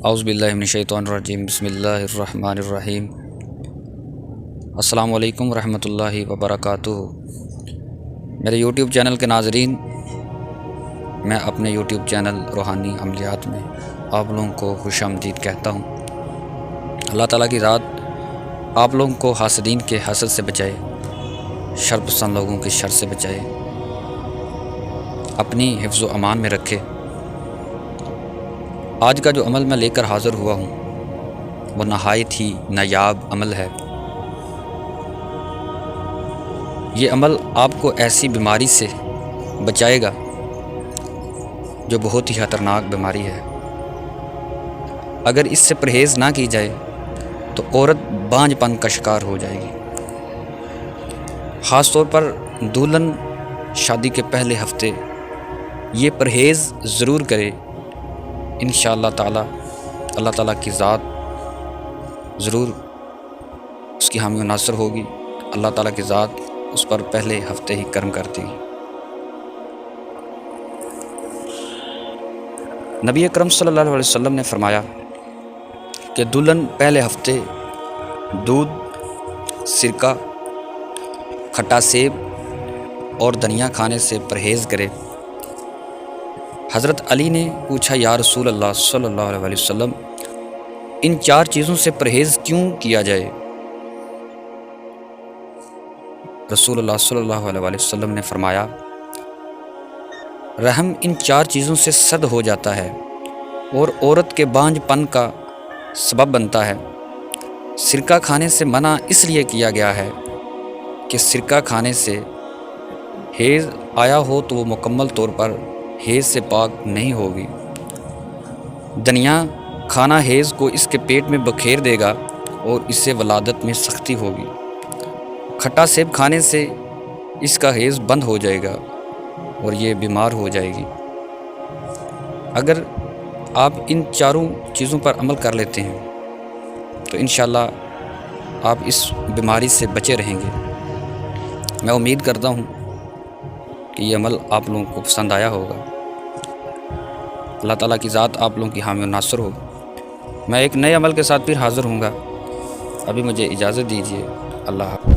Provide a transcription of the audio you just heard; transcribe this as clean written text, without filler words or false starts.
اعوذ باللہ من الشیطان الرجیم، بسم اللہ الرحمن الرحیم۔ السلام علیکم ورحمۃ اللہ وبرکاتہ۔ میرے یوٹیوب چینل کے ناظرین، میں اپنے یوٹیوب چینل روحانی عملیات میں آپ لوگوں کو خوش آمدید کہتا ہوں۔ اللہ تعالیٰ کی ذات آپ لوگوں کو حاسدین کے حسد سے بچائے، شر پسند لوگوں کے شر سے بچائے، اپنی حفظ و امان میں رکھے۔ آج کا جو عمل میں لے کر حاضر ہوا ہوں وہ نہایت ہی نایاب عمل ہے۔ یہ عمل آپ کو ایسی بیماری سے بچائے گا جو بہت ہی خطرناک بیماری ہے۔ اگر اس سے پرہیز نہ کی جائے تو عورت بانجھ پن کا شکار ہو جائے گی۔ خاص طور پر دلہن شادی کے پہلے ہفتے یہ پرہیز ضرور کرے۔ انشاءاللہ تعالی اللہ تعالیٰ کی ذات ضرور اس کی حامی و ناصر ہوگی۔ اللہ تعالیٰ کی ذات اس پر پہلے ہفتے ہی کرم کر دے گی۔ نبی اکرم صلی اللہ علیہ وسلم نے فرمایا کہ دلہن پہلے ہفتے دودھ، سرکہ، کھٹا سیب اور دھنیا کھانے سے پرہیز کرے۔ حضرت علی نے پوچھا، یا رسول اللہ صلی اللہ علیہ وسلم، ان 4 چیزوں سے پرہیز کیوں کیا جائے؟ رسول اللہ صلی اللہ علیہ وسلم نے فرمایا، رحم ان 4 چیزوں سے سد ہو جاتا ہے اور عورت کے بانجھ پن کا سبب بنتا ہے۔ سرکہ کھانے سے منع اس لیے کیا گیا ہے کہ سرکہ کھانے سے حیض آیا ہو تو وہ مکمل طور پر حیض سے پاک نہیں ہوگی۔ دھنیا کھانا حیض کو اس کے پیٹ میں بکھیر دے گا اور اس سے ولادت میں سختی ہوگی۔ کھٹا سیب کھانے سے اس کا حیض بند ہو جائے گا اور یہ بیمار ہو جائے گی۔ اگر آپ ان 4 چیزوں پر عمل کر لیتے ہیں تو انشاءاللہ آپ اس بیماری سے بچے رہیں گے۔ میں امید کرتا ہوں کہ یہ عمل آپ لوگوں کو پسند آیا ہوگا۔ اللہ تعالیٰ کی ذات آپ لوگوں کی حامی و ناصر ہو۔ میں ایک نئے عمل کے ساتھ پھر حاضر ہوں گا۔ ابھی مجھے اجازت دیجیے۔ اللہ حافظ۔